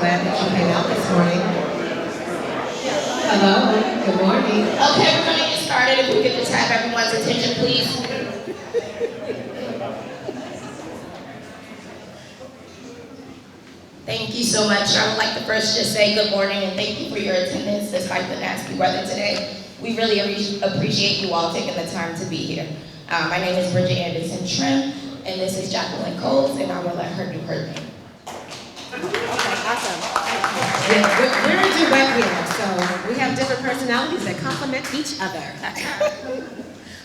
glad that you came out this morning. Hello, good morning. Okay, we're gonna get started. If we could just have everyone's attention, please. Thank you so much. I would like to first just say good morning and thank you for your attendance despite the nasty weather today. We really appreciate you all taking the time to be here. My name is Bridget Anderson Trim, and this is Jacqueline Coles, and I will let her do her thing. Okay, awesome. Yeah, we're a duet here, so we have different personalities that complement each other.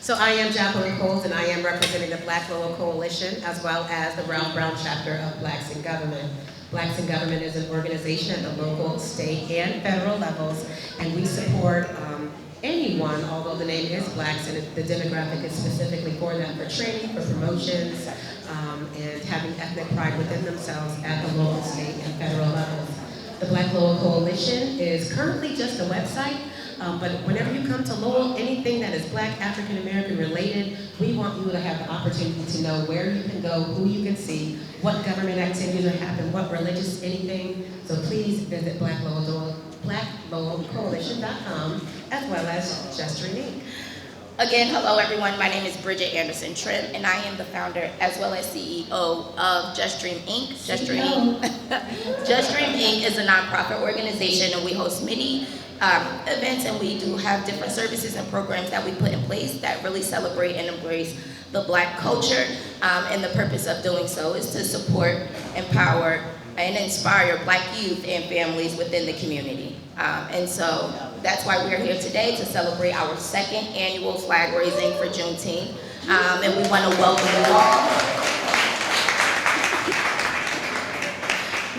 So I am Jacqueline Coles, and I am representing the Black Lowell Coalition, as well as the Ralph Brown chapter of Blacks in Government. Blacks in Government is an organization at the local, state, and federal levels, and we support anyone, although the name is Blacks, and the demographic is specifically for them, for training, for promotions, and having ethnic pride within themselves at the local, state, and federal levels. The Black Lowell Coalition is currently just a website, but whenever you come to Lowell, anything that is Black, African American related, we want you to have the opportunity to know where you can go, who you can see, what government activities are happening, what religious anything. So please visit blacklowellcoalition.com, as well as Junteenth. Again, hello everyone. My name is Bridget Anderson Trim, and I am the founder as well as CEO of Junteenth Inc. Junteenth Inc. is a nonprofit organization, and we host many events, and we do have different services and programs that we put in place that really celebrate and embrace the Black culture. And the purpose of doing so is to support, empower, and inspire Black youth and families within the community. And so that's why we're here today, to celebrate our second annual flag raising for Juneteenth. And we want to welcome you all.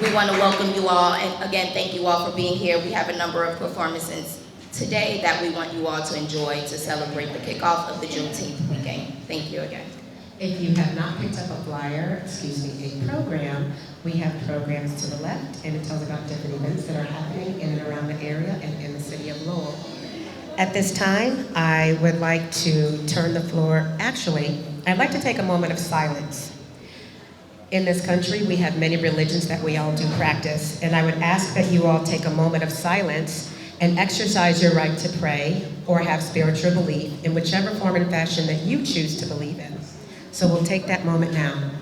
We want to welcome you all, and again, thank you all for being here. We have a number of performances today that we want you all to enjoy to celebrate the kickoff of the Juneteenth weekend. Thank you again. If you have not picked up a flyer, a program, we have programs to the left, and it tells about different events that are happening in and around the area and in the city of Lowell. At this time, I would like to turn the floor, I'd like to take a moment of silence. In this country, we have many religions that we all do practice, and I would ask that you all take a moment of silence and exercise your right to pray or have spiritual belief in whichever form and fashion that you choose to believe in. So we'll take that moment now.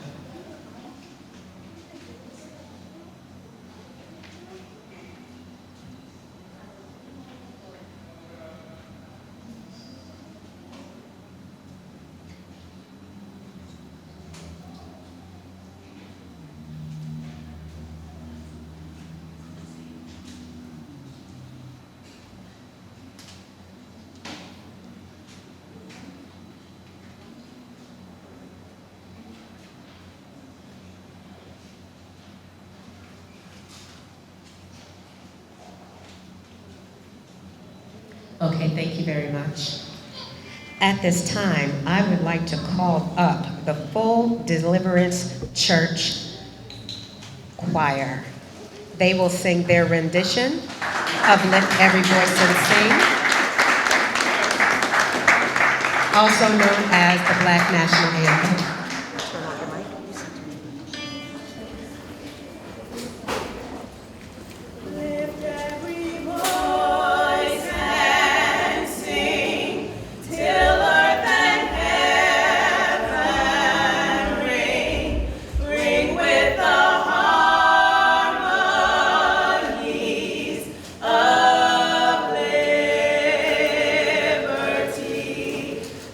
Okay, thank you very much. At this time, I would like to call up the Full Deliverance Church Choir. They will sing their rendition of Lift Every Voice and Sing, also known as the Black National Anthem.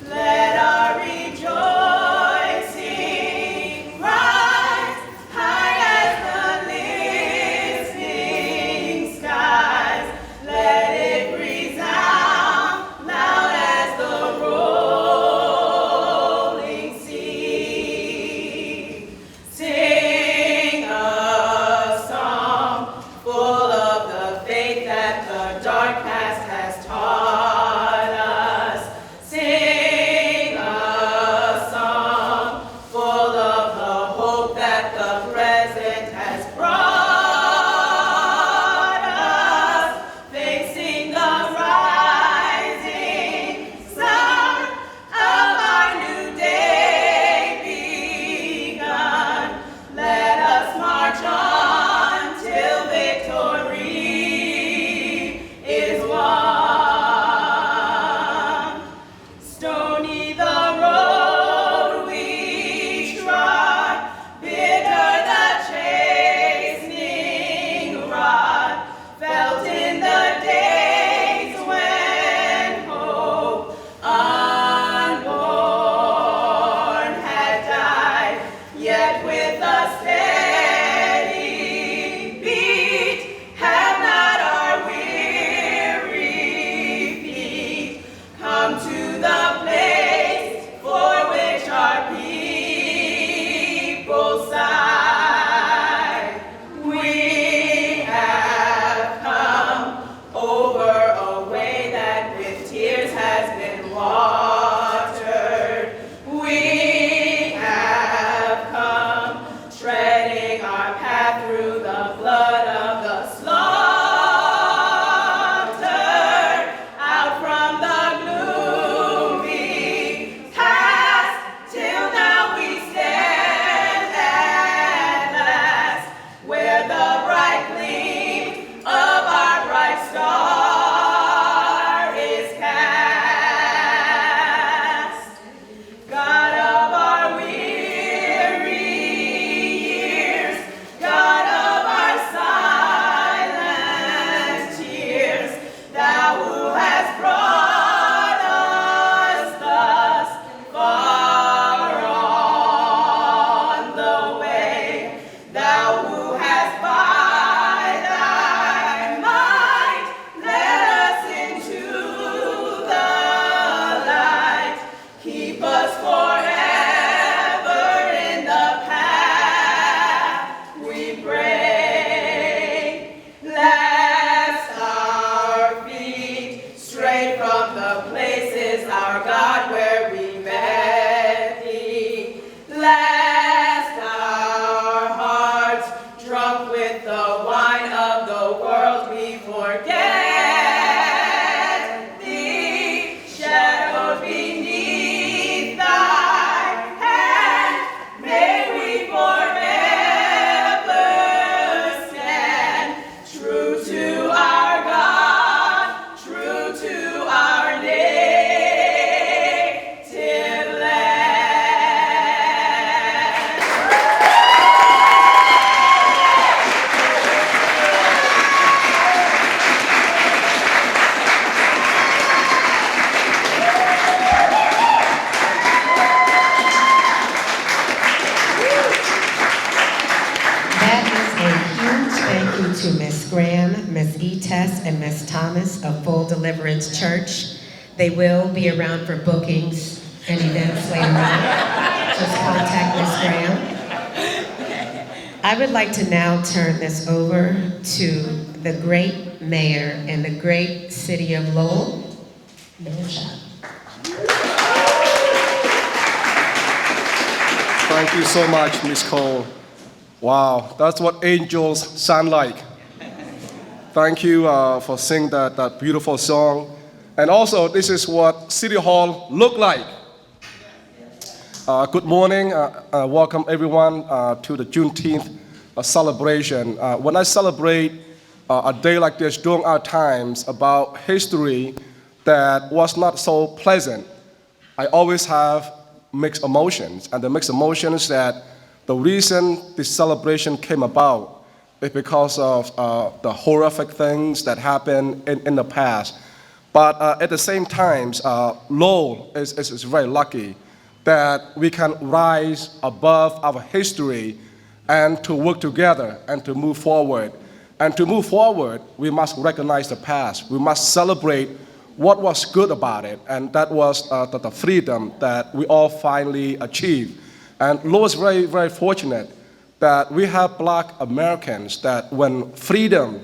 Let our rejoice God of our weary years, God of our silent tears, thou who hast brought us thus far on the way, thou who hast by thy might led us into the light, keep us forever in the path we pray. Lest our feet stray from the places, our God, where we met thee. Lest our hearts, drunk with the wine of the world, we forget thee. Shadowed beneath thy hand, may we forever stand, true to our God, true to our native land. That is a huge thank you to Miss Graham, Miss Tess, and Miss Thomas of Full Deliverance Church. They will be around for bookings and events later on. Just contact Miss Graham. I would like to now turn this over to the great mayor in the great city of Lowell, Mayor Shah. Thank you so much, Miss Cole. Wow, that's what angels sound like. Thank you for singing that beautiful song. And also, this is what City Hall look like. Good morning. Welcome everyone to the Juneteenth celebration. When I celebrate a day like this during our times about history that was not so pleasant, I always have mixed emotions. And the mixed emotions that the reason this celebration came about is because of the horrific things that happened in the past. But at the same time, Lowell is very lucky that we can rise above our history and to work together and to move forward. And to move forward, we must recognize the past. We must celebrate what was good about it, and that was the freedom that we all finally achieved. And Lowell is very, very fortunate that we have Black Americans that when freedom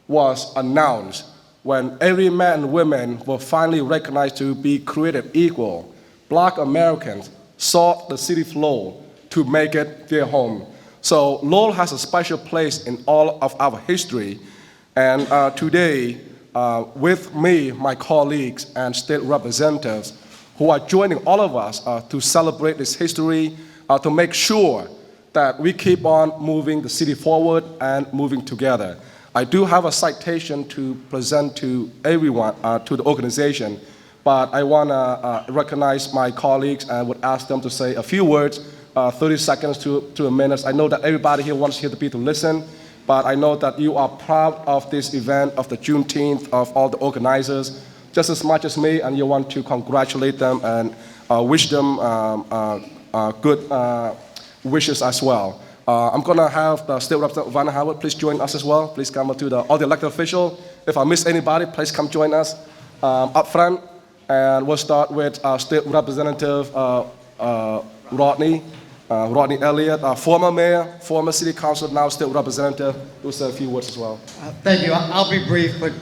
was announced, when every man and woman were finally recognized to be created equal, Black Americans sought the city of Lowell to make it their home. So Lowell has a special place in all of our history. And today, with me, my colleagues, and state representatives who are joining all of us to celebrate this history, to make sure that we keep on moving the city forward and moving together. I do have a citation to present to everyone, to the organization, but I want to recognize my colleagues and would ask them to say a few words, 30 seconds to a minute. I know that everybody here wants here to be to listen, but I know that you are proud of this event, of the Juneteenth, of all the organizers, just as much as me, and you want to congratulate them and wish them good wishes as well. I'm going to have the State Representative Vanna please join us as well. Please come to all the elected officials. If I miss anybody, please come join us up front. And we'll start with State Representative Rodney Elliott, former mayor, former city councilor, now State Representative. We'll say a few words as well. Thank you. I'll be brief, but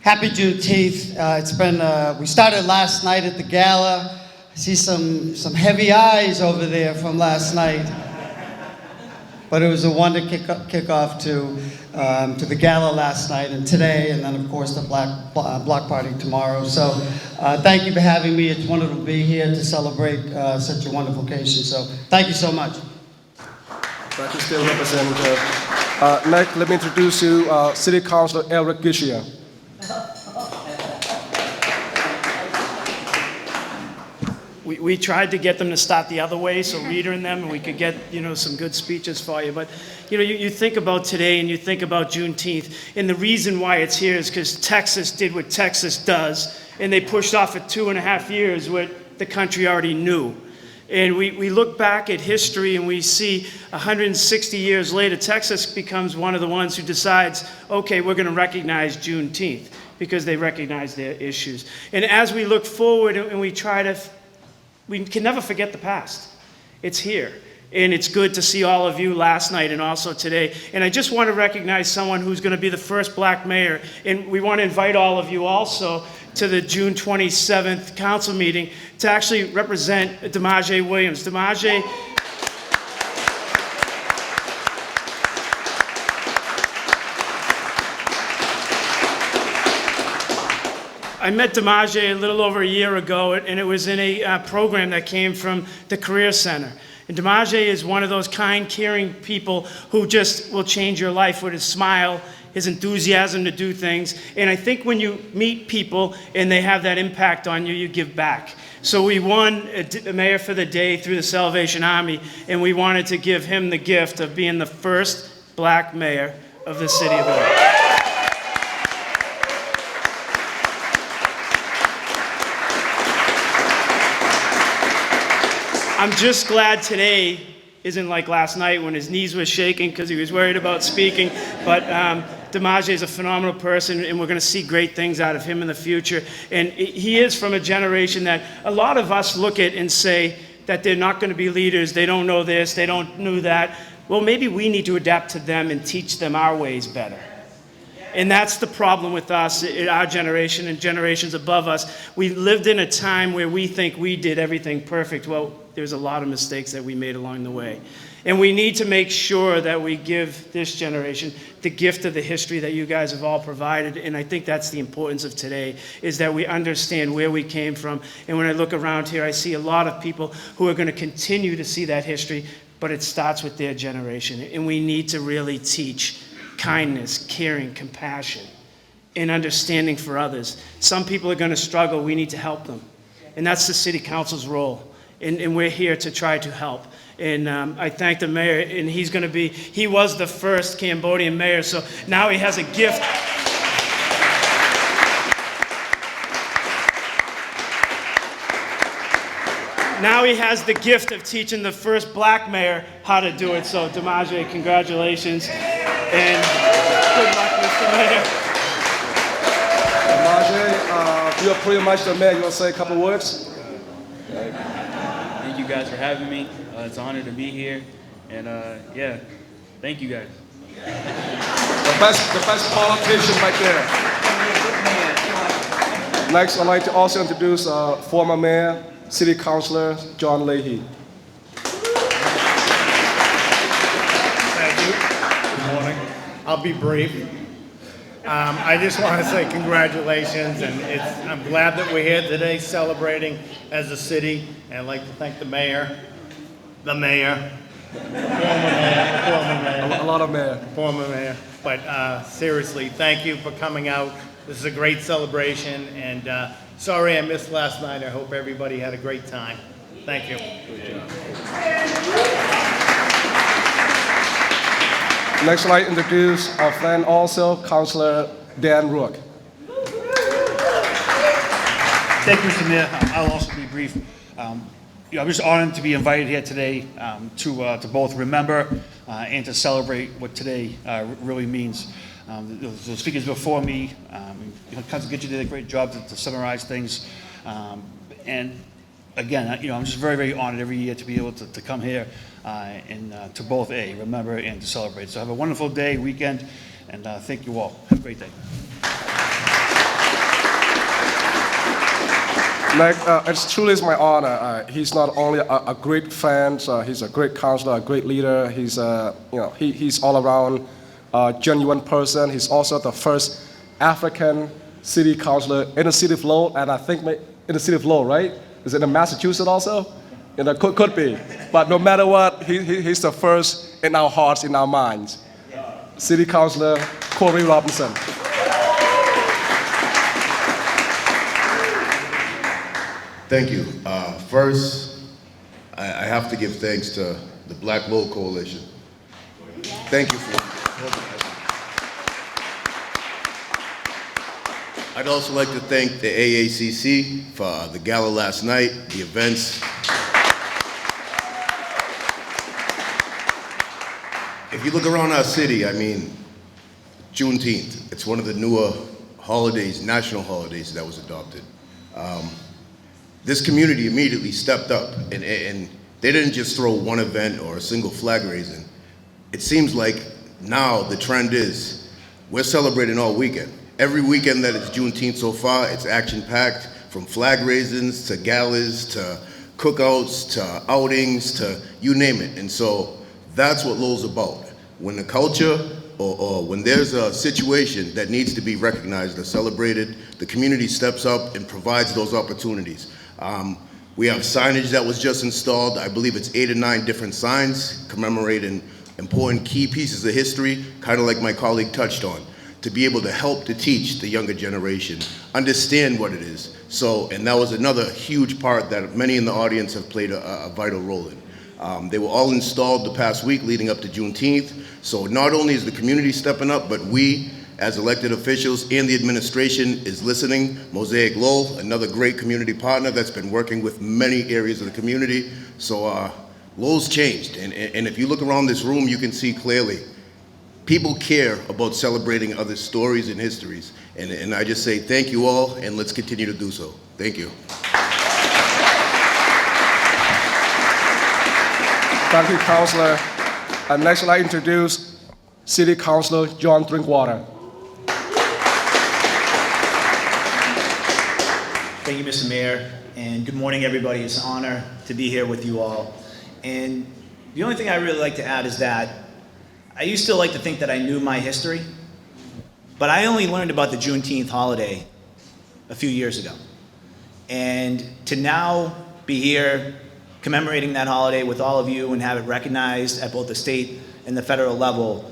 happy Juneteenth. It's been, we started last night at the gala. I see some heavy eyes over there from last night. But it was a wonderful kickoff to the gala last night and today, and then of course the block party tomorrow. So thank you for having me. It's wonderful to be here to celebrate such a wonderful occasion. So thank you so much. Thank you, State Representative. Next, let me introduce you, City Councilor Elliott. we tried to get them to start the other way, so Rita and them, and we could get, some good speeches for you. But, you think about today and you think about Juneteenth, and the reason why it's here is because Texas did what Texas does, and they pushed off for 2.5 years what the country already knew. And we look back at history and we see 160 years later, Texas becomes one of the ones who decides, okay, we're going to recognize Juneteenth because they recognize their issues. And as we look forward and we can never forget the past. It's here. And it's good to see all of you last night and also today. And I just want to recognize someone who's going to be the first black mayor. And we want to invite all of you also to the June 27th council meeting to actually represent Demaje Williams. Demaje, I met Demaje a little over a year ago, and it was in a program that came from the Career Center. And Demaje is one of those kind, caring people who just will change your life with his smile, his enthusiasm to do things. And I think when you meet people and they have that impact on you, you give back. So we won a mayor for the day through the Salvation Army, and we wanted to give him the gift of being the first black mayor of the city of Elliott. I'm just glad today isn't like last night when his knees were shaking because he was worried about speaking. But Demaje is a phenomenal person, and we're going to see great things out of him in the future. And he is from a generation that a lot of us look at and say that they're not going to be leaders, they don't know this, they don't know that. Well, maybe we need to adapt to them and teach them our ways better. And that's the problem with us, our generation and generations above us. We lived in a time where we think we did everything perfect. Well, there's a lot of mistakes that we made along the way. And we need to make sure that we give this generation the gift of the history that you guys have all provided. And I think that's the importance of today, is that we understand where we came from. And when I look around here, I see a lot of people who are going to continue to see that history, but it starts with their generation. And we need to really teach kindness, caring, compassion, and understanding for others. Some people are going to struggle. We need to help them. And that's the city council's role. And we're here to try to help. And I thank the mayor, and he was the first Cambodian mayor, so now he has a gift. Now he has the gift of teaching the first black mayor how to do it. So Demaje, congratulations, and good luck, Mr. Mayor. Demaje, you're pretty much the mayor. You want to say a couple words? Thank you guys for having me. It's an honor to be here, and yeah, thank you guys. The best politician right there. Next, I'd like to also introduce former mayor, city councilor John Leahy. Thank you. Good morning. I'll be brief. I just want to say congratulations, and I'm glad that we're here today celebrating as a city, and I'd like to thank the mayor, former mayor, A lot of mayor. former mayor. But seriously, thank you for coming out. This is a great celebration, and sorry I missed last night. I hope everybody had a great time. Thank you. Next, I'd like to introduce our friend also, Councilor Dan Rook. Thank you, Mr. Mayor. I'll also be brief. I'm just honored to be invited here today to both remember and to celebrate what today really means. The speakers before me, Councilor Gitche did a great job to summarize things. And again, I'm just very, very honored every year to be able to come here and to both remember and to celebrate. So have a wonderful day, weekend, and thank you all. Have a great day. Next, it truly is my honor. He's not only a great friend, he's a great counselor, a great leader. He's he's all around genuine person. He's also the first African city councilor in the city of Lowell, and I think in the city of Lowell, right? Is it in Massachusetts also? Could be. But no matter what, he's the first in our hearts, in our minds. City Councilor Corey Robinson. Thank you. First, I have to give thanks to the Black Law Coalition. Thank you for organizing. I'd also like to thank the AACC for the gala last night, the events. If you look around our city, I mean, Juneteenth, it's one of the newer holidays, national holidays that was adopted. This community immediately stepped up, and they didn't just throw one event or a single flag raising. It seems like now the trend is we're celebrating all weekend. Every weekend that it's Juneteenth so far, it's action-packed, from flag raisings to galas to cookouts to outings to you name it. And so that's what Lowell's about. When the culture or when there's a situation that needs to be recognized or celebrated, the community steps up and provides those opportunities. We have signage that was just installed. I believe it's 8 or 9 different signs commemorating important key pieces of history, kind of like my colleague touched on, to be able to help to teach the younger generation, understand what it is. So, and that was another huge part that many in the audience have played a vital role in. They were all installed the past week leading up to Juneteenth. So not only is the community stepping up, but we, as elected officials and the administration, is listening. Mosaic Lowell, another great community partner that's been working with many areas of the community. So Lowell's changed, and if you look around this room, you can see clearly, people care about celebrating other stories and histories. And I just say thank you all, and let's continue to do so. Thank you. Thank you, Councilor. And next, I'd like to introduce City Councilor John Drinkwater. Thank you, Mr. Mayor, and good morning, everybody. It's an honor to be here with you all. And the only thing I really like to add is that I used to like to think that I knew my history, but I only learned about the Juneteenth holiday a few years ago. And to now be here commemorating that holiday with all of you and have it recognized at both the state and the federal level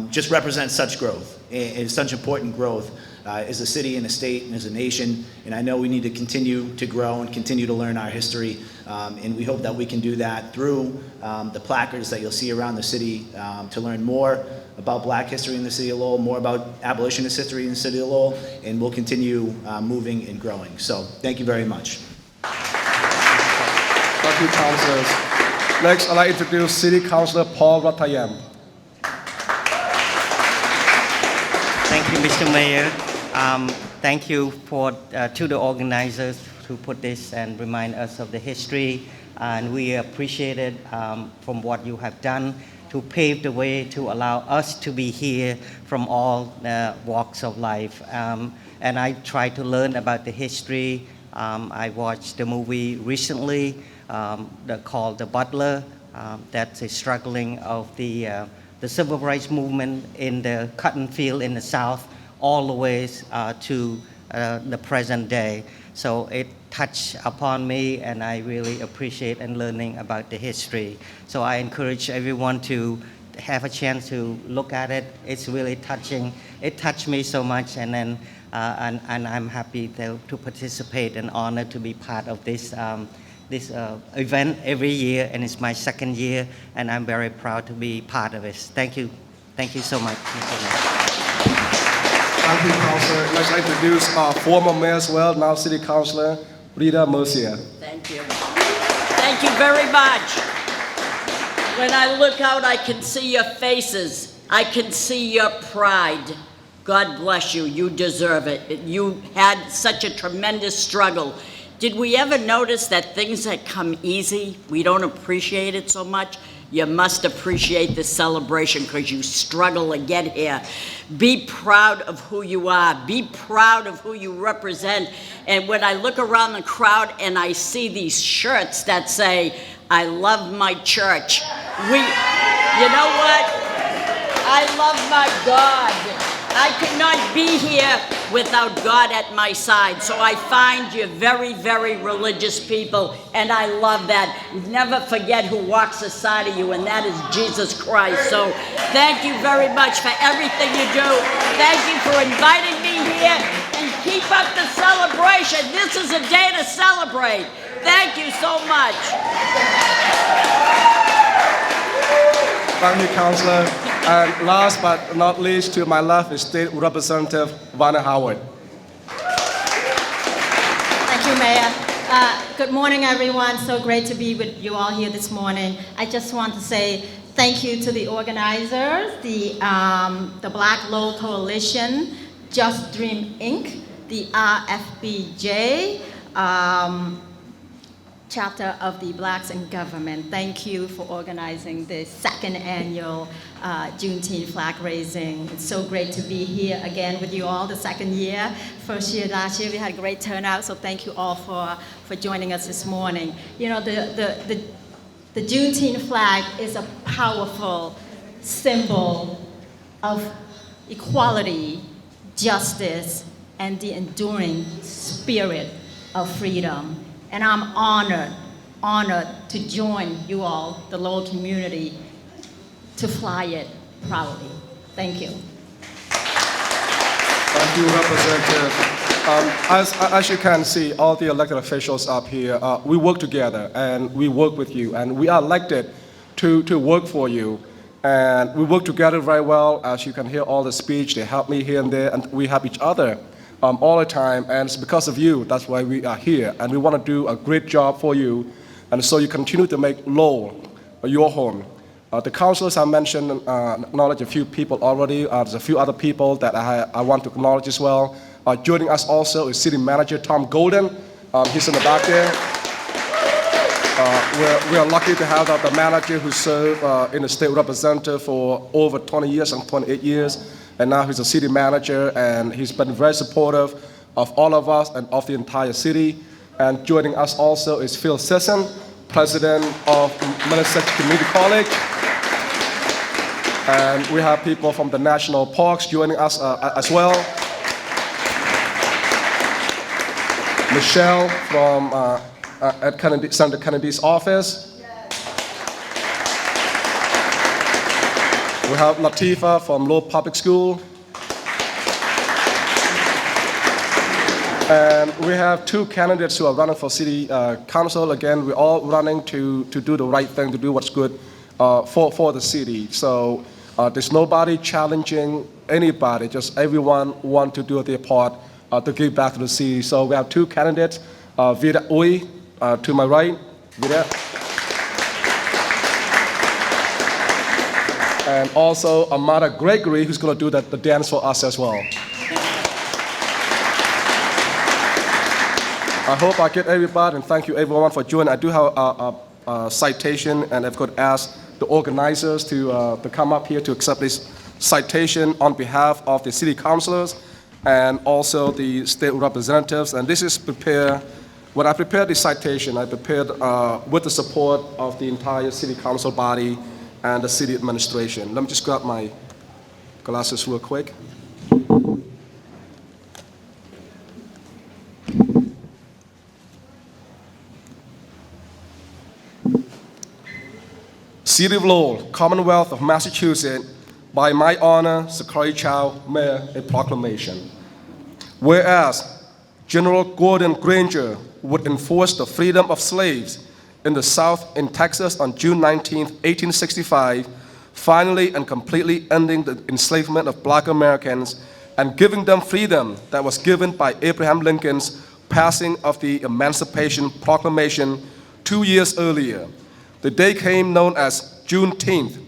just represents such growth and such important growth as a city and a state and as a nation. And I know we need to continue to grow and continue to learn our history. And we hope that we can do that through the placards that you'll see around the city to learn more about Black history in the city of Lowell, more about abolitionist history in the city of Lowell, and we'll continue moving and growing. So thank you very much. Thank you, councilors. Next, I'd like to introduce City Councilor Paul Ratayam. Thank you, Mr. Mayor. Thank you to the organizers who put this and remind us of the history. And we appreciate it from what you have done to pave the way to allow us to be here from all walks of life. And I try to learn about the history. I watched the movie recently called The Butler. That's a struggling of the civil rights movement in the cotton field in the South, all the way to the present day. So it touched upon me, and I really appreciate and learning about the history. So I encourage everyone to have a chance to look at it. It's really touching. It touched me so much, and then and I'm happy to participate and honored to be part of this this event every year, and it's my second year, and I'm very proud to be part of it. Thank you so much. Thank you, Councilor. Next, I'd like to introduce former mayor as well, now City Councilor Rita Mercier. Thank you. Thank you very much. When I look out, I can see your faces. I can see your pride. God bless you. You deserve it. You had such a tremendous struggle. Did we ever notice that things that come easy, we don't appreciate it so much? You must appreciate this celebration because you struggle to get here. Be proud of who you are. Be proud of who you represent. And when I look around the crowd and I see these shirts that say, I love my church. You know what? I love my God. I could not be here without God at my side. So I find you very, very religious people, and I love that. Never forget who walks beside of you, and that is Jesus Christ. So thank you very much for everything you do. Thank you for inviting me here, and keep up the celebration. This is a day to celebrate. Thank you so much. Thank you, Councilor. And last but not least, to my left is State Representative Vanna Howard. Thank you, Mayor. Good morning, everyone. So great to be with you all here this morning. I just want to say thank you to the organizers, the Black Law Coalition, Just Dream Inc., the RFBJ, chapter of the Blacks in Government. Thank you for organizing the second annual Juneteenth flag raising. It's so great to be here again with you all the second year. Last year we had a great turnout, so thank you all for joining us this morning. You know, the Juneteenth flag is a powerful symbol of equality, justice, and the enduring spirit of freedom. And I'm honored to join you all, the Lowell community, to fly it proudly. Thank you. Thank you, Representative. As you can see, all the elected officials up here, we work together and we work with you, and we are elected to work for you. And we work together very well. As you can hear all the speech, they help me here and there, and we help each other all the time. And it's because of you, that's why we are here. And we want to do a great job for you. And so you continue to make Lowell your home. The councilors I mentioned acknowledge a few people already. There's a few other people that I want to acknowledge as well. Joining us also is City Manager Tom Golden. He's in the back there. We are lucky to have the manager who served in the state representative for over 20 years and 28 years. And now he's a city manager, and he's been very supportive of all of us and of the entire city. And joining us also is Phil Sisson, president of Mercier Community College. And we have people from the national parks joining us as well. Michelle from at Senator Kennedy's office. We have Latifa from Lowell Public School. And we have two candidates who are running for city council. Again, we're all running to do the right thing, to do what's good for the city. So there's nobody challenging anybody, just everyone want to do their part to give back to the city. So we have two candidates, Rita to my right, Rita. And also Amada Gregory, who's going to do the dance for us as well. I hope I get everybody, and thank you everyone for joining. I do have a citation, and I could ask the organizers to come up here to accept this citation on behalf of the city councilors and also the state representatives. And this is prepared, when I prepared this citation, I prepared with the support of the entire city council body and the city administration. Let me just grab my glasses real quick. City of Lowell, Commonwealth of Massachusetts, by my honor, Secretary Chow, Mayor, a proclamation. Whereas General Gordon Granger would enforce the freedom of slaves in the South in Texas on June 19, 1865, finally and completely ending the enslavement of Black Americans and giving them freedom that was given by Abraham Lincoln's passing of the Emancipation Proclamation 2 years earlier. The day came known as Juneteenth,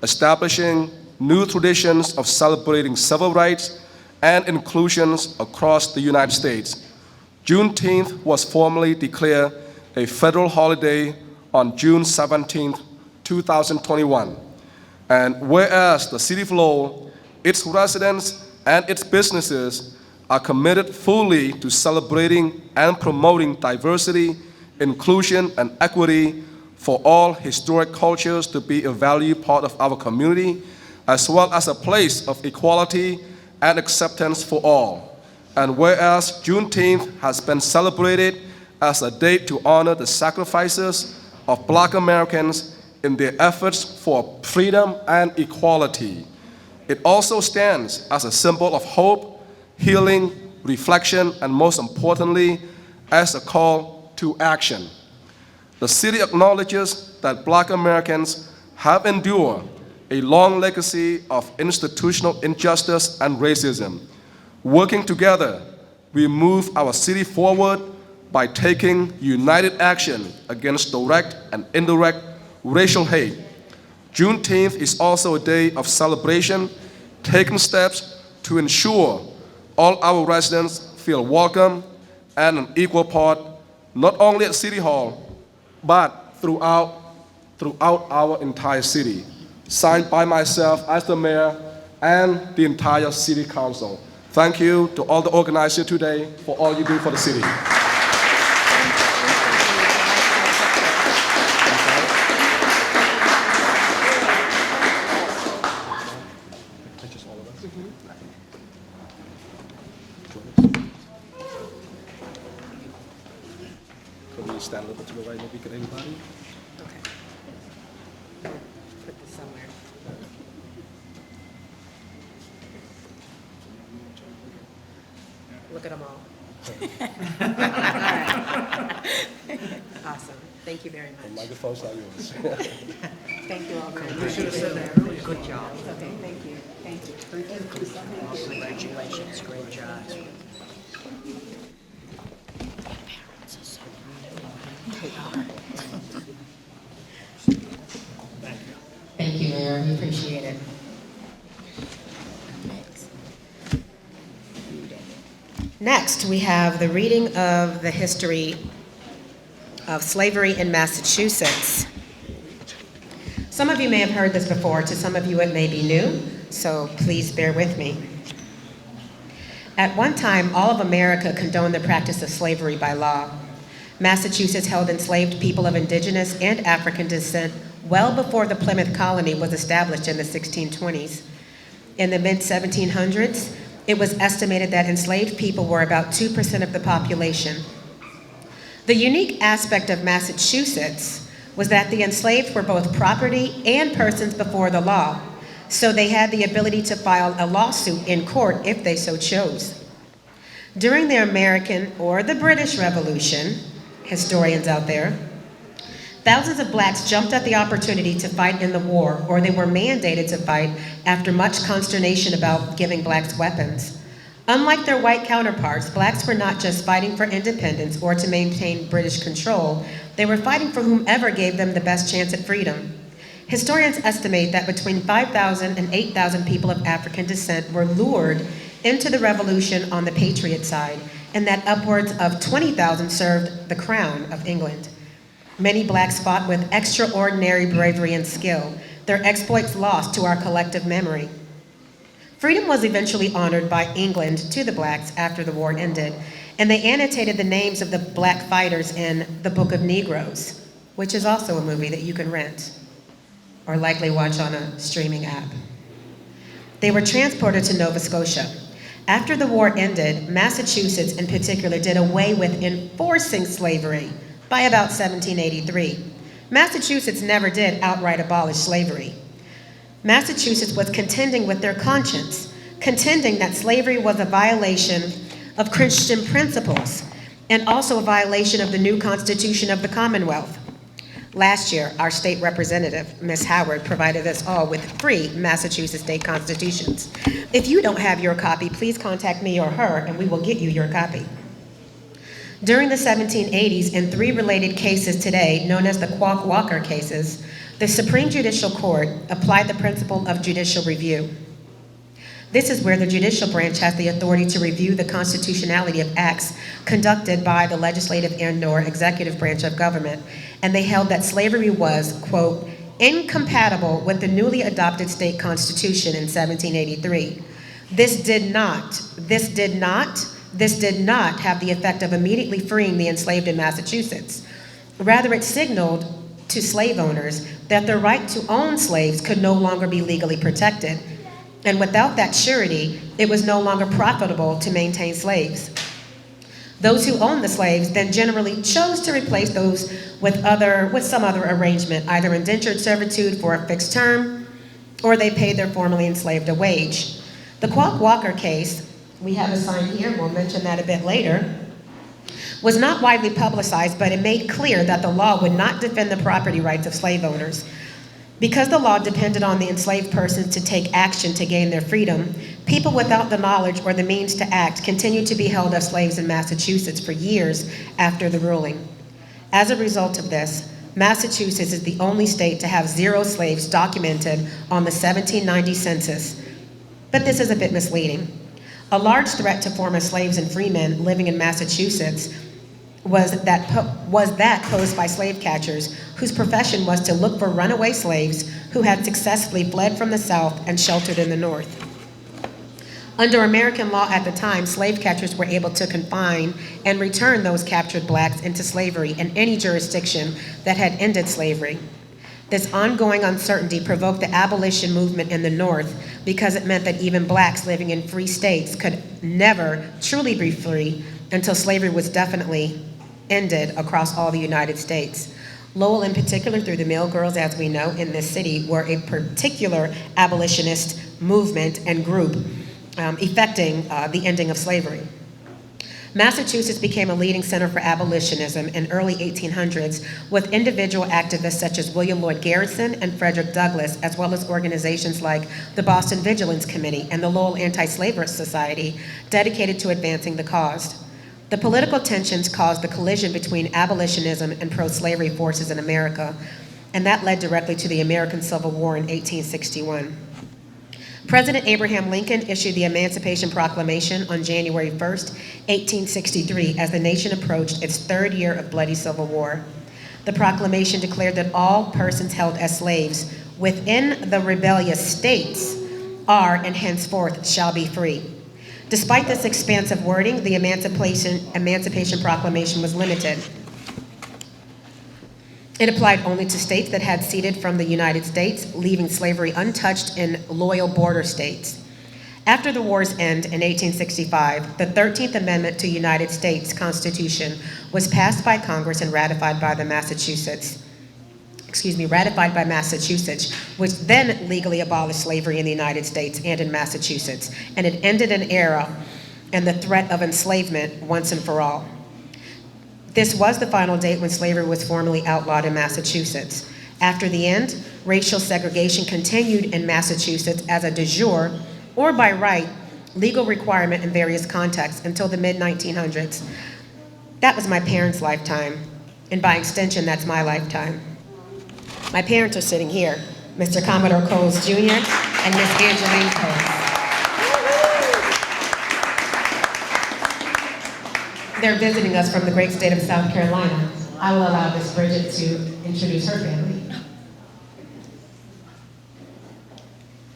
establishing new traditions of celebrating civil rights and inclusions across the United States. Juneteenth was formally declared a federal holiday on June 17, 2021. And whereas the City of Lowell, its residents, and its businesses are committed fully to celebrating and promoting diversity, inclusion, and equity for all historic cultures to be a valued part of our community, as well as a place of equality and acceptance for all. And whereas Juneteenth has been celebrated as a date to honor the sacrifices of Black Americans in their efforts for freedom and equality, it also stands as a symbol of hope, healing, reflection, and most importantly, as a call to action. The city acknowledges that Black Americans have endured a long legacy of institutional injustice and racism. Working together, we move our city forward by taking united action against direct and indirect racial hate. Juneteenth is also a day of celebration, taking steps to ensure all our residents feel welcome and an equal part, not only at City Hall, but throughout our entire city. Signed by myself as the mayor and the entire city council. Thank you to all the organizers today for all you do for the city. Could we stand a little bit to the right, maybe could anybody? Put this somewhere. Look at them all. All right. Awesome. Thank you very The much. microphone's not yours. Thank you all very much. Good job. Okay, thank you. Thank you. Congratulations, great job. Thank you, Mayor. We appreciate it. Next, we have the reading of the history of slavery in Massachusetts. Some of you may have heard this before. To some of you, it may be new, so please bear with me. At one time, all of America condoned the practice of slavery by law. Massachusetts held enslaved people of indigenous and African descent well before the Plymouth colony was established in the 1620s. In the mid-1700s, it was estimated that enslaved people were about 2% of the population. The unique aspect of Massachusetts was that the enslaved were both property and persons before the law, so they had the ability to file a lawsuit in court if they so chose. During the American or the British Revolution, historians out there, thousands of blacks jumped at the opportunity to fight in the war, or they were mandated to fight after much consternation about giving blacks weapons. Unlike their white counterparts, blacks were not just fighting for independence or to maintain British control, they were fighting for whomever gave them the best chance at freedom. Historians estimate that between 5,000 and 8,000 people of African descent were lured into the revolution on the Patriot side, and that upwards of 20,000 served the crown of England. Many blacks fought with extraordinary bravery and skill, their exploits lost to our collective memory. Freedom was eventually honored by England to the blacks after the war ended, and they annotated the names of the black fighters in the Book of Negroes, which is also a movie that you can rent or likely watch on a streaming app. They were transported to Nova Scotia. After the war ended, Massachusetts in particular did away with enforcing slavery by about 1783. Massachusetts never did outright abolish slavery. Massachusetts was contending with their conscience, contending that slavery was a violation of Christian principles and also a violation of the new Constitution of the Commonwealth. Last year, our state representative, Ms. Howard, provided us all with free Massachusetts state constitutions. If you don't have your copy, please contact me or her and we will get you your copy. During the 1780s, in 3 related cases today, known as the Quock Walker cases, the Supreme Judicial Court applied the principle of judicial review. This is where the judicial branch has the authority to review the constitutionality of acts conducted by the legislative and/or executive branch of government, and they held that slavery was, quote, incompatible with the newly adopted state constitution in 1783. This did not have the effect of immediately freeing the enslaved in Massachusetts. Rather, it signaled to slave owners that their right to own slaves could no longer be legally protected. And without that surety, it was no longer profitable to maintain slaves. Those who owned the slaves then generally chose to replace those with some other arrangement, either indentured servitude for a fixed term, or they paid their formerly enslaved a wage. The Quock Walker case, we have a sign here, we'll mention that a bit later, was not widely publicized, but it made clear that the law would not defend the property rights of slave owners. Because the law depended on the enslaved persons to take action to gain their freedom, people without the knowledge or the means to act continued to be held as slaves in Massachusetts for years after the ruling. As a result of this, Massachusetts is the only state to have 0 slaves documented on the 1790 census. But this is a bit misleading. A large threat to former slaves and freemen living in Massachusetts was that posed by slave catchers, whose profession was to look for runaway slaves who had successfully fled from the South and sheltered in the North. Under American law at the time, slave catchers were able to confine and return those captured blacks into slavery in any jurisdiction that had ended slavery. This ongoing uncertainty provoked the abolition movement in the North because it meant that even blacks living in free states could never truly be free until slavery was definitely ended across all the United States. Lowell in particular, through the Mill Girls, as we know, in this city, were a particular abolitionist movement and group effecting the ending of slavery. Massachusetts became a leading center for abolitionism in early 1800s with individual activists such as William Lloyd Garrison and Frederick Douglass, as well as organizations like the Boston Vigilance Committee and the Lowell Anti-Slavery Society dedicated to advancing the cause. The political tensions caused the collision between abolitionism and pro-slavery forces in America, and that led directly to the American Civil War in 1861. President Abraham Lincoln issued the Emancipation Proclamation on January 1st, 1863, as the nation approached its 3rd year of bloody civil war. The proclamation declared that all persons held as slaves within the rebellious states are and henceforth shall be free. Despite this expansive wording, the Emancipation Proclamation was limited. It applied only to states that had ceded from the United States, leaving slavery untouched in loyal border states. After the war's end in 1865, the 13th Amendment to the United States Constitution was passed by Congress and ratified by Massachusetts, which then legally abolished slavery in the United States and in Massachusetts, and it ended an era and the threat of enslavement once and for all. This was the final date when slavery was formally outlawed in Massachusetts. After the end, racial segregation continued in Massachusetts as a de jure, or by right, legal requirement in various contexts until the mid-1900s. That was my parents' lifetime, and by extension, that's my lifetime. My parents are sitting here, Mr. Commodore Coles Jr. and Miss Angeline Coles. They're visiting us from the great state of South Carolina. I will allow Miss Bridget to introduce her family.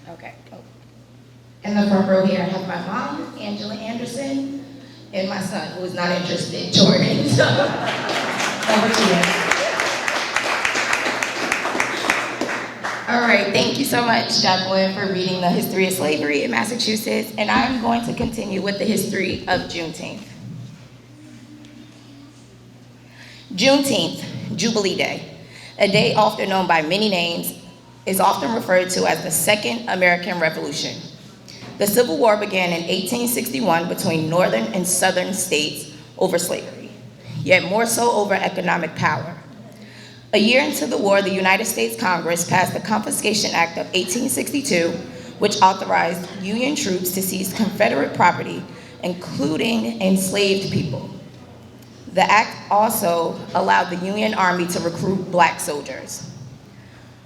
Okay. In the front row here, I have my mom, Angela Anderson, and my son, who is not interested, Jordan. So, over to you. All right, thank you so much, Jacqueline, for reading the history of slavery in Massachusetts, and I'm going to continue with the history of Juneteenth. Juneteenth, Jubilee Day, a day often known by many names, is often referred to as the Second American Revolution. The Civil War began in 1861 between northern and southern states over slavery, yet more so over economic power. A year into the war, the United States Congress passed the Confiscation Act of 1862, which authorized Union troops to seize Confederate property, including enslaved people. The act also allowed the Union Army to recruit black soldiers.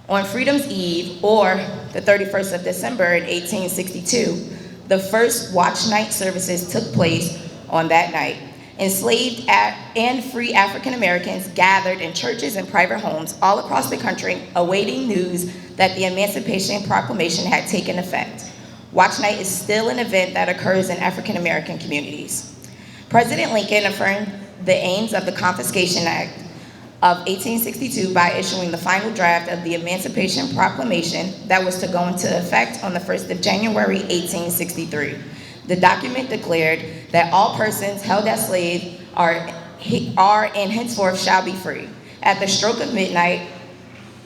On Freedom's Eve, or the 31st of December in 1862, the first watch night services took place on that night. Enslaved and free African Americans gathered in churches and private homes all across the country, awaiting news that the Emancipation Proclamation had taken effect. Watch night is still an event that occurs in African American communities. President Lincoln affirmed the aims of the Confiscation Act of 1862 by issuing the final draft of the Emancipation Proclamation that was to go into effect on the 1st of January, 1863. The document declared that all persons held as slaves are and henceforth shall be free. At the stroke of midnight,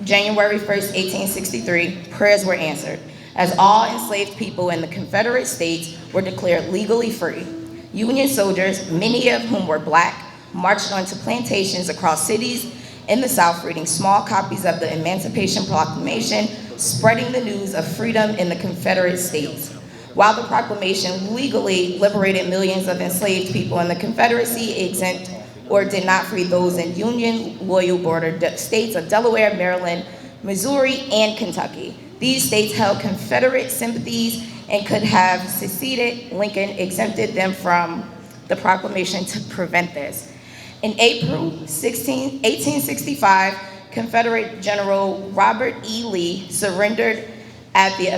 January 1st, 1863, prayers were answered, as all enslaved people in the Confederate States were declared legally free. Union soldiers, many of whom were black, marched onto plantations across cities in the South, reading small copies of the Emancipation Proclamation, spreading the news of freedom in the Confederate States. While the proclamation legally liberated millions of enslaved people in the Confederacy, exempt or did not free those in Union-loyal border states of Delaware, Maryland, Missouri, and Kentucky. These states held Confederate sympathies and could have seceded. Lincoln exempted them from the proclamation to prevent this. In April 1865, Confederate General Robert E. Lee surrendered at the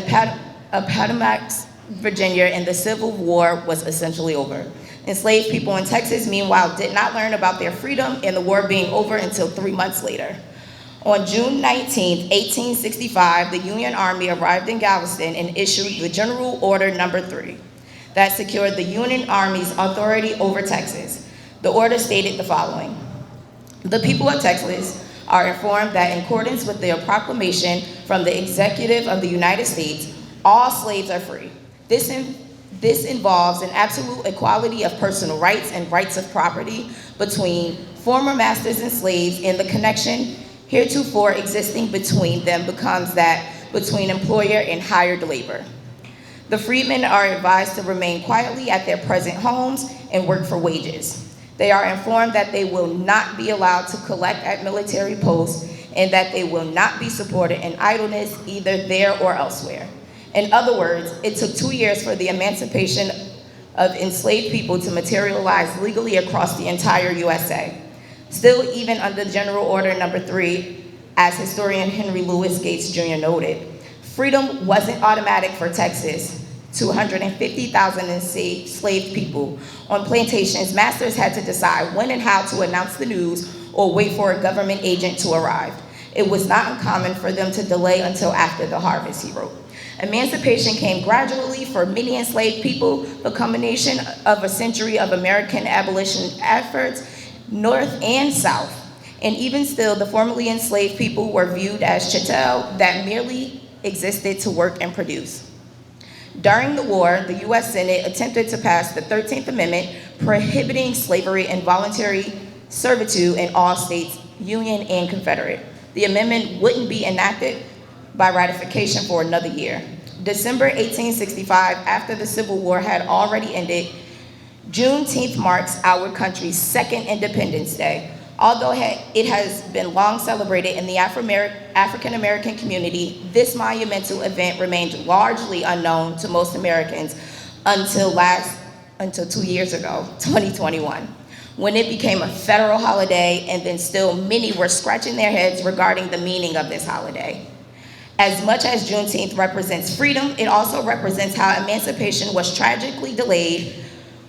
Appomattox, Virginia, and the Civil War was essentially over. Enslaved people in Texas, meanwhile, did not learn about their freedom and the war being over until 3 months later. On June 19, 1865, the Union Army arrived in Galveston and issued the General Order No. 3 that secured the Union Army's authority over Texas. The order stated the following: the people of Texas are informed that in accordance with the proclamation from the Executive of the United States, all slaves are free. This involves an absolute equality of personal rights and rights of property between former masters and slaves, and the connection heretofore existing between them becomes that between employer and hired labor. The freedmen are advised to remain quietly at their present homes and work for wages. They are informed that they will not be allowed to collect at military posts and that they will not be supported in idleness either there or elsewhere. In other words, it took 2 years for the emancipation of enslaved people to materialize legally across the entire USA. Still, even under General Order No. 3, as historian Henry Louis Gates Jr. noted, freedom wasn't automatic for Texas. 250,000 enslaved people on plantations, masters had to decide when and how to announce the news or wait for a government agent to arrive. It was not uncommon for them to delay until after the harvest, he wrote. Emancipation came gradually for many enslaved people, the culmination of a century of American abolition efforts, North and South. And even still, the formerly enslaved people were viewed as chattel that merely existed to work and produce. During the war, the U.S. Senate attempted to pass the 13th Amendment prohibiting slavery and voluntary servitude in all states, Union and Confederate. The amendment wouldn't be enacted by ratification for another year. December 1865, after the Civil War had already ended, Juneteenth marks our country's second Independence Day. Although it has been long celebrated in the African American community, this monumental event remained largely unknown to most Americans until 2 years ago, 2021, when it became a federal holiday, and then still many were scratching their heads regarding the meaning of this holiday. As much as Juneteenth represents freedom, it also represents how emancipation was tragically delayed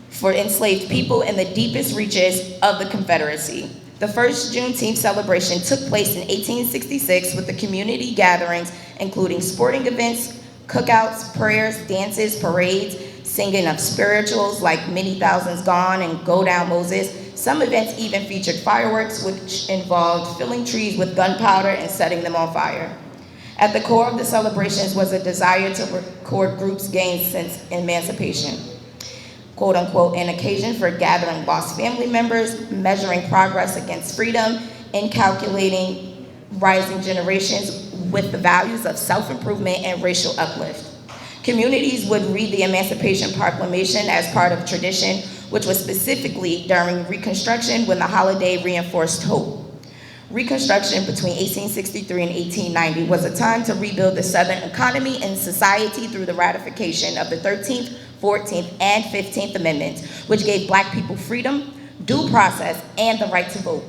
for enslaved people in the deepest reaches of the Confederacy. The first Juneteenth celebration took place in 1866 with the community gatherings, including sporting events, cookouts, prayers, dances, parades, singing of spirituals like Many Thousands Gone and Go Down Moses. Some events even featured fireworks, which involved filling trees with gunpowder and setting them on fire. At the core of the celebrations was a desire to record groups gained since emancipation. Quote unquote, an occasion for gathering lost family members, measuring progress against freedom, and calculating rising generations with the values of self-improvement and racial uplift. Communities would read the Emancipation Proclamation as part of tradition, which was specifically during Reconstruction when the holiday reinforced hope. Reconstruction between 1863 and 1890 was a time to rebuild the Southern economy and society through the ratification of the 13th, 14th, and 15th Amendments, which gave Black people freedom, due process, and the right to vote.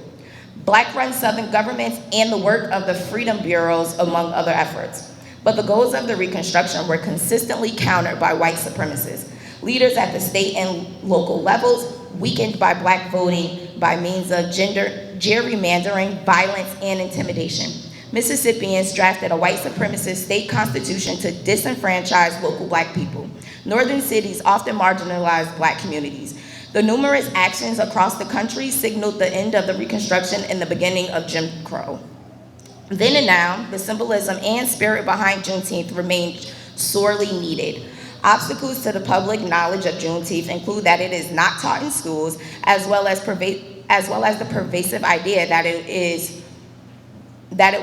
Black-run Southern governments and the work of the Freedom Bureaus, among other efforts. But the goals of the Reconstruction were consistently countered by white supremacists. Leaders at the state and local levels, weakened by Black voting by means of gerrymandering, violence, and intimidation. Mississippians drafted a white supremacist state constitution to disenfranchise local Black people. Northern cities often marginalized Black communities. The numerous actions across the country signaled the end of the Reconstruction and the beginning of Jim Crow. Then and now, the symbolism and spirit behind Juneteenth remain sorely needed. Obstacles to the public knowledge of Juneteenth include that it is not taught in schools, as well as as well as the pervasive idea that it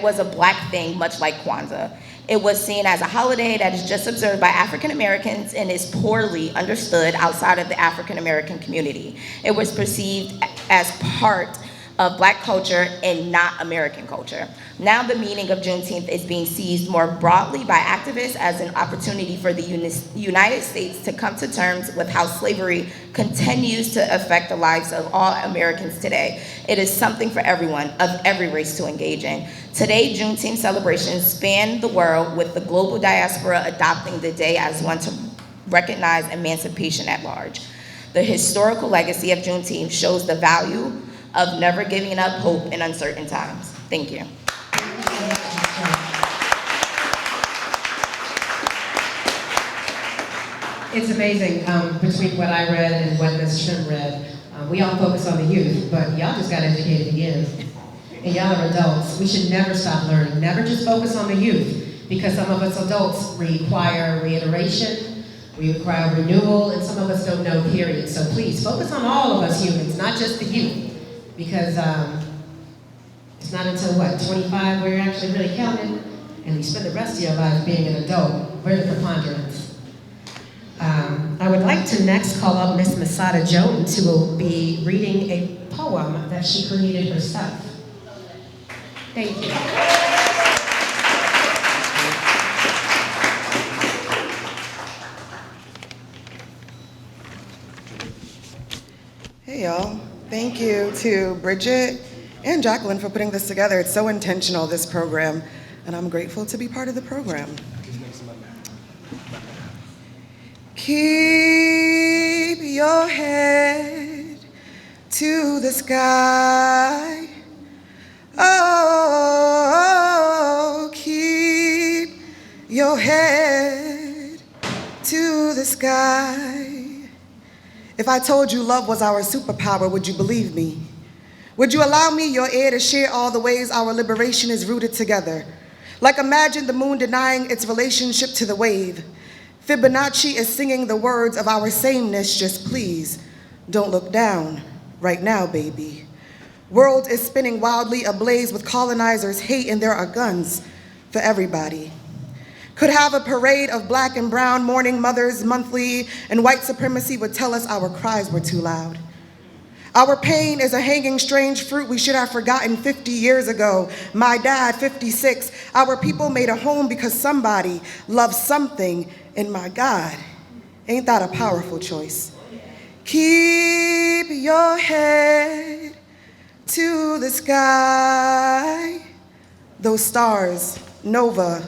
was a Black thing, much like Kwanzaa. It was seen as a holiday that is just observed by African Americans and is poorly understood outside of the African American community. It was perceived as part of Black culture and not American culture. Now the meaning of Juneteenth is being seized more broadly by activists as an opportunity for the United States to come to terms with how slavery continues to affect the lives of all Americans today. It is something for everyone of every race to engage in. Today, Juneteenth celebrations span the world, with the global diaspora adopting the day as one to recognize emancipation at large. The historical legacy of Juneteenth shows the value of never giving up hope in uncertain times. Thank you. It's amazing between what I read and what Ms. Trim read. We all focus on the youth, but y'all just got educated again. And y'all are adults. We should never stop learning. Never just focus on the youth, because some of us adults require reiteration, we require renewal, and some of us don't know, period. So please, focus on all of us humans, not just the youth. Because it's not until, 25 where you're actually really counting, and you spend the rest of your life being an adult. We're the preponderance. I would like to next call up Miss Masada Jones, who will be reading a poem that she created herself. Thank you. Hey y'all. Thank you to Bridget and Jacqueline for putting this together. It's so intentional, this program, and I'm grateful to be part of the program. Keep your head to the sky. Oh, keep your head to the sky. If I told you love was our superpower, would you believe me? Would you allow me, your ear, to share all the ways our liberation is rooted together? Like imagine the moon denying its relationship to the wave. Fibonacci is singing the words of our sameness, just please don't look down right now, baby. World is spinning wildly ablaze with colonizers' hate, and there are guns for everybody. Could have a parade of Black and brown mourning mothers monthly, and white supremacy would tell us our cries were too loud. Our pain is a hanging strange fruit we should have forgotten 50 years ago. My dad, 56, our people made a home because somebody loved something, and my God, ain't that a powerful choice? Keep your head to the sky. Those stars, nova,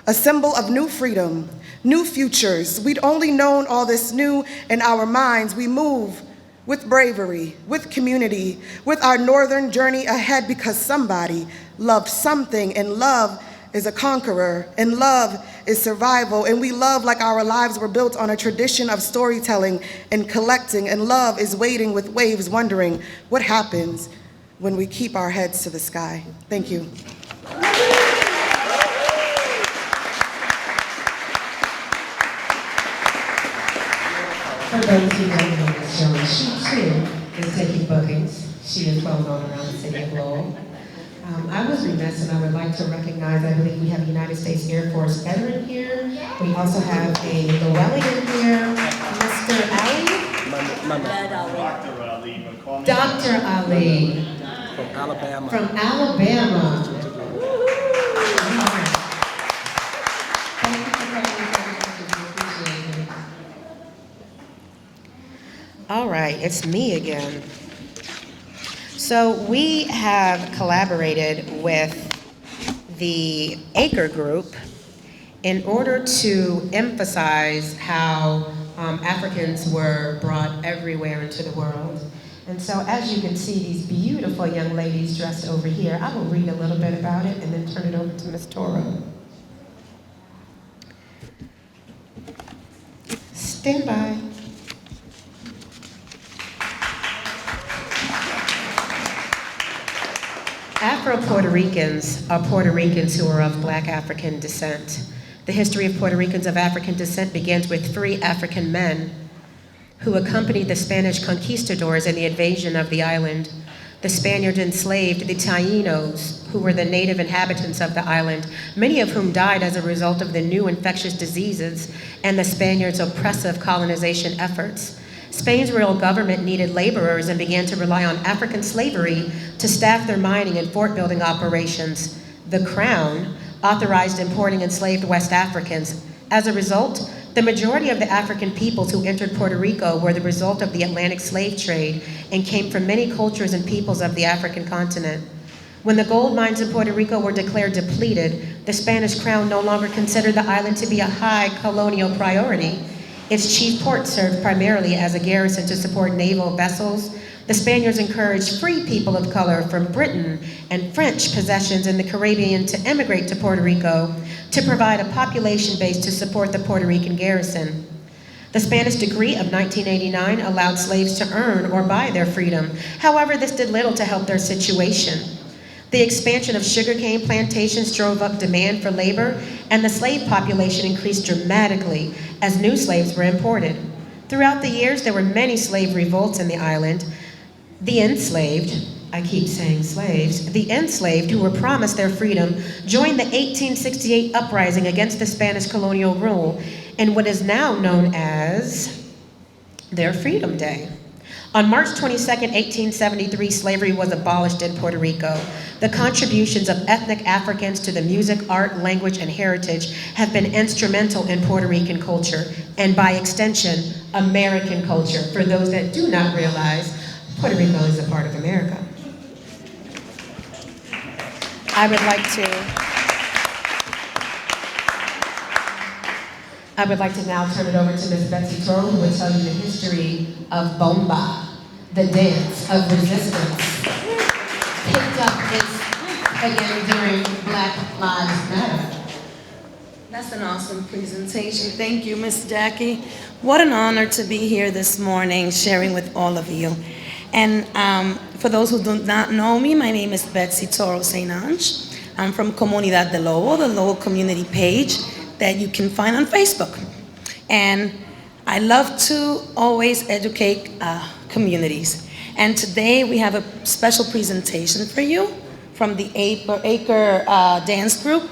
a symbol of new freedom, new futures. We'd only known all this new in our minds. We move with bravery, with community, with our northern journey ahead because somebody loved something, and love is a conqueror, and love is survival, and we love like our lives were built on a tradition of storytelling and collecting, and love is waiting with waves, wondering what happens when we keep our heads to the sky. Thank you. For those who don't know Ms. Jones, she too is taking bookings. She is well known around the city of Lowell. I was remiss, and I would like to recognize, I believe we have a United States Air Force veteran here. We also have a Llewellyn here, Mr. Ali. Dr. Ali. From Alabama. From Alabama. All right, it's me again. So we have collaborated with the Acre Group in order to emphasize how Africans were brought everywhere into the world. And so as you can see, these beautiful young ladies dressed over here, I will read a little bit about it and then turn it over to Ms. Toro. Stand by. Afro-Puerto Ricans are Puerto Ricans who are of Black African descent. The history of Puerto Ricans of African descent begins with 3 African men who accompanied the Spanish conquistadors in the invasion of the island. The Spaniards enslaved the Taínos, who were the native inhabitants of the island, many of whom died as a result of the new infectious diseases and the Spaniards' oppressive colonization efforts. Spain's royal government needed laborers and began to rely on African slavery to staff their mining and fort building operations. The Crown authorized importing enslaved West Africans. As a result, the majority of the African peoples who entered Puerto Rico were the result of the Atlantic slave trade and came from many cultures and peoples of the African continent. When the gold mines in Puerto Rico were declared depleted, the Spanish crown no longer considered the island to be a high colonial priority. Its chief port served primarily as a garrison to support naval vessels. The Spaniards encouraged free people of color from Britain and French possessions in the Caribbean to emigrate to Puerto Rico to provide a population base to support the Puerto Rican garrison. The Spanish Decree of 1989 allowed slaves to earn or buy their freedom. However, this did little to help their situation. The expansion of sugarcane plantations drove up demand for labor, and the slave population increased dramatically as new slaves were imported. Throughout the years, there were many slave revolts in the island. The enslaved, I keep saying slaves, the enslaved who were promised their freedom joined the 1868 uprising against the Spanish colonial rule in what is now known as their Freedom Day. On March 22, 1873, slavery was abolished in Puerto Rico. The contributions of ethnic Africans to the music, art, language, and heritage have been instrumental in Puerto Rican culture, and by extension, American culture. For those that do not realize, Puerto Rico is a part of America. I would like to now turn it over to Ms. Betsy Toro, who will tell you the history of Bomba, the dance of resistance, picked up again during Black Lives Matter. That's an awesome presentation. Thank you, Ms. Jackie. What an honor to be here this morning sharing with all of you. And for those who do not know me, my name is Betsy Toro St. Ange. I'm from Comunidad de Lobo, the Lobo community page that you can find on Facebook. And I love to always educate communities. And today we have a special presentation for you from the Acre Dance Group,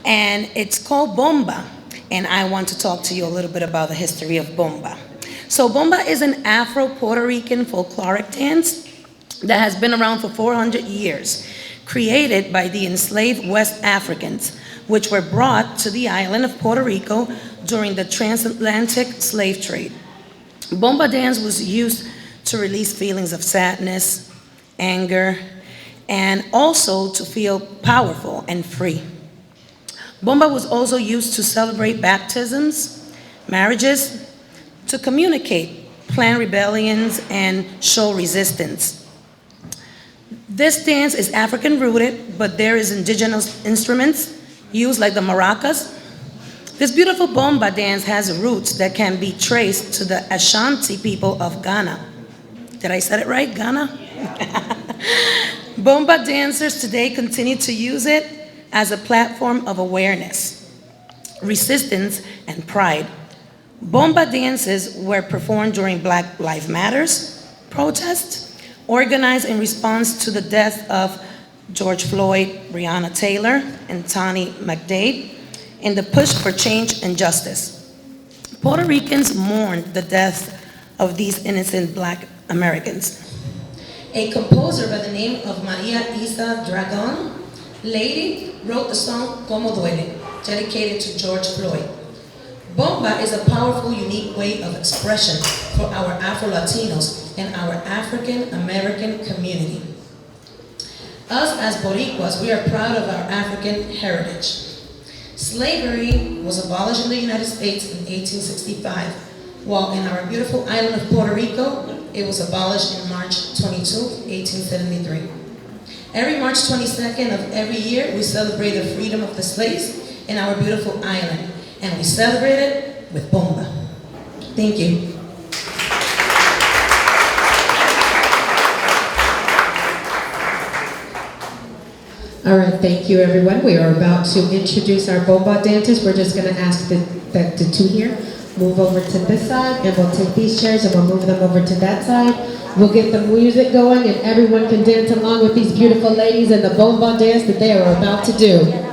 and it's called Bomba. And I want to talk to you a little bit about the history of Bomba. So Bomba is an Afro-Puerto Rican folkloric dance that has been around for 400 years, created by the enslaved West Africans, which were brought to the island of Puerto Rico during the transatlantic slave trade. Bomba dance was used to release feelings of sadness, anger, and also to feel powerful and free. Bomba was also used to celebrate baptisms, marriages, to communicate, plan rebellions, and show resistance. This dance is African rooted, but there is indigenous instruments used like the maracas. This beautiful Bomba dance has roots that can be traced to the Ashanti people of Ghana. Did I say it right, Ghana? Bomba dancers today continue to use it as a platform of awareness, resistance, and pride. Bomba dances were performed during Black Lives Matters protests, organized in response to the death of George Floyd, Breonna Taylor, and Tani McDade, in the push for change and justice. Puerto Ricans mourned the death of these innocent Black Americans. A composer by the name of Maria Isa Dragon, Lady, wrote the song Como Duele, dedicated to George Floyd. Bomba is a powerful, unique way of expression for our Afro-Latinos and our African-American community. Us as Boricuas, we are proud of our African heritage. Slavery was abolished in the United States in 1865, while in our beautiful island of Puerto Rico, it was abolished in March 22, 1873. Every March 22nd of every year, we celebrate the freedom of the slaves in our beautiful island, and we celebrate it with Bomba. Thank you. All right, thank you everyone. We are about to introduce our Bomba dancers. We're just gonna ask the two here move over to this side, and we'll take these chairs and we'll move them over to that side. We'll get the music going and everyone can dance along with these beautiful ladies and the bomba dance that they are about to do.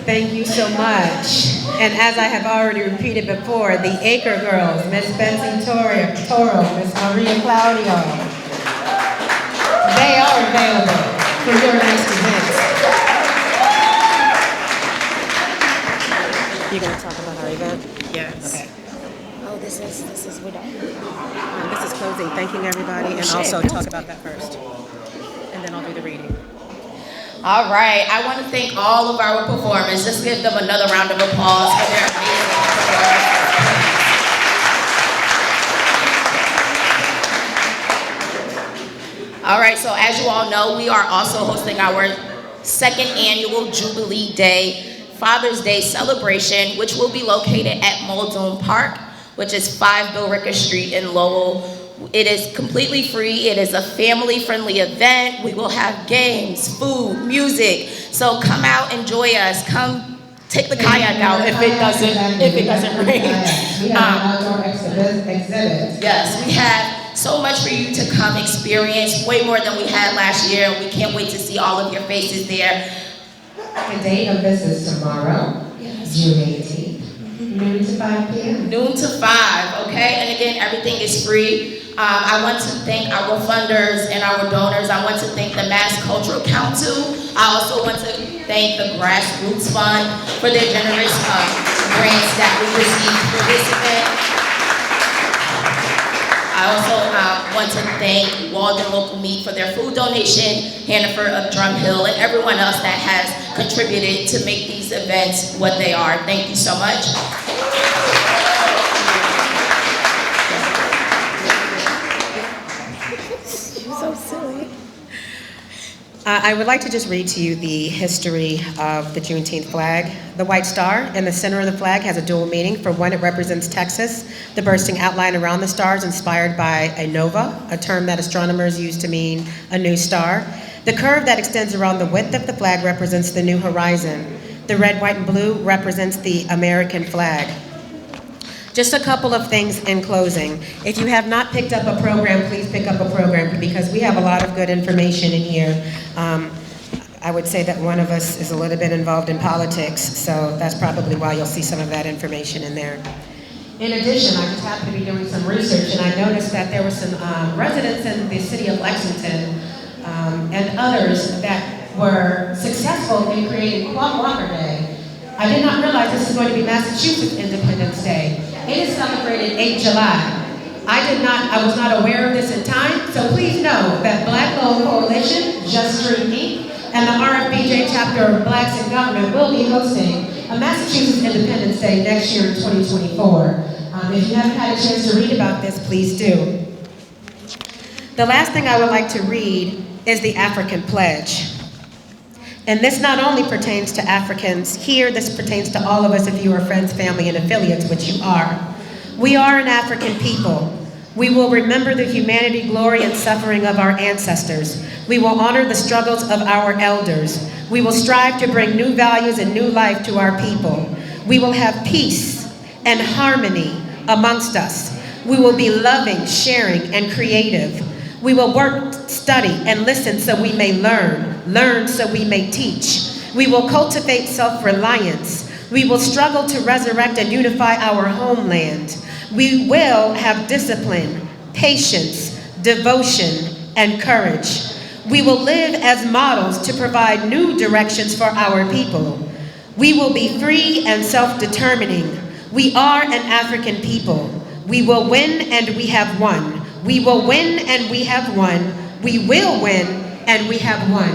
Thank you so much. And as I have already repeated before, the Acre Girls, Miss Betsy Toro, Miss Maria Claudio, they are available for your next event. You're going to talk about our event? Yes. Okay. Oh, this is we're done. This is closing, thanking everybody, and also talk about that first. And then I'll do the reading. All right, I want to thank all of our performers. Just give them another round of applause for their amazing performance. All right, so as you all know, we are also hosting our second annual Jubilee Day, Father's Day celebration, which will be located at Muldoon Park, which is 5 Billerica Street in Lowell. It is completely free. It is a family-friendly event. We will have games, food, music. So come out, enjoy us. Come take the kayak out if it doesn't rain. We have outdoor exhibits. Yes, we have so much for you to come experience, way more than we had last year. We can't wait to see all of your faces there. The date of this is tomorrow, June 18th, noon to 5 p.m. Noon to 5, okay? And again, everything is free. I want to thank our funders and our donors. I want to thank the Mass Cultural Council. I also want to thank the Grassroots Fund for their generous grants that we received for this event. I I also want to thank Walden Local Meat for their food donation, Hannaford of Drum Hill, and everyone else that has contributed to make these events what they are. Thank you so much. You're so silly. I would like to just read to you the history of the Juneteenth flag. The white star in the center of the flag has a dual meaning. For one, it represents Texas. The bursting outline around the star is inspired by a nova, a term that astronomers use to mean a new star. The curve that extends around the width of the flag represents the new horizon. The red, white, and blue represents the American flag. Just a couple of things in closing. If you have not picked up a program, please pick up a program because we have a lot of good information in here. I would say that one of us is a little bit involved in politics, so that's probably why you'll see some of that information in there. In addition, I just happened to be doing some research and I noticed that there were some residents in the city of Lexington and others that were successful in creating Quad Walker Day. I did not realize this is going to be Massachusetts Independence Day. It is celebrated 8 July. I was not aware of this in time, so please know that Black Law Coalition, Just Street Inc., and the RFBJ chapter of Blacks in Government will be hosting a Massachusetts Independence Day next year in 2024. If you haven't had a chance to read about this, please do. The last thing I would like to read is the African Pledge. And this not only pertains to Africans here, this pertains to all of us if you are friends, family, and affiliates, which you are. We are an African people. We will remember the humanity, glory, and suffering of our ancestors. We will honor the struggles of our elders. We will strive to bring new values and new life to our people. We will have peace and harmony amongst us. We will be loving, sharing, and creative. We will work, study, and listen so we may learn so we may teach. We will cultivate self-reliance. We will struggle to resurrect and unify our homeland. We will have discipline, patience, devotion, and courage. We will live as models to provide new directions for our people. We will be free and self-determining. We are an African people. We will win and we have won. We will win and we have won. We will win and we have won.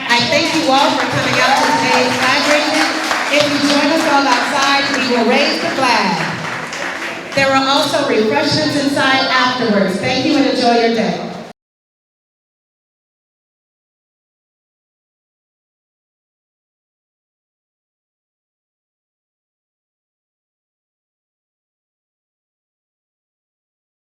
I thank you all for coming out to today's flag raising. If you join us all outside, we will raise the flag. There are also refreshments inside afterwards. Thank you and enjoy your day.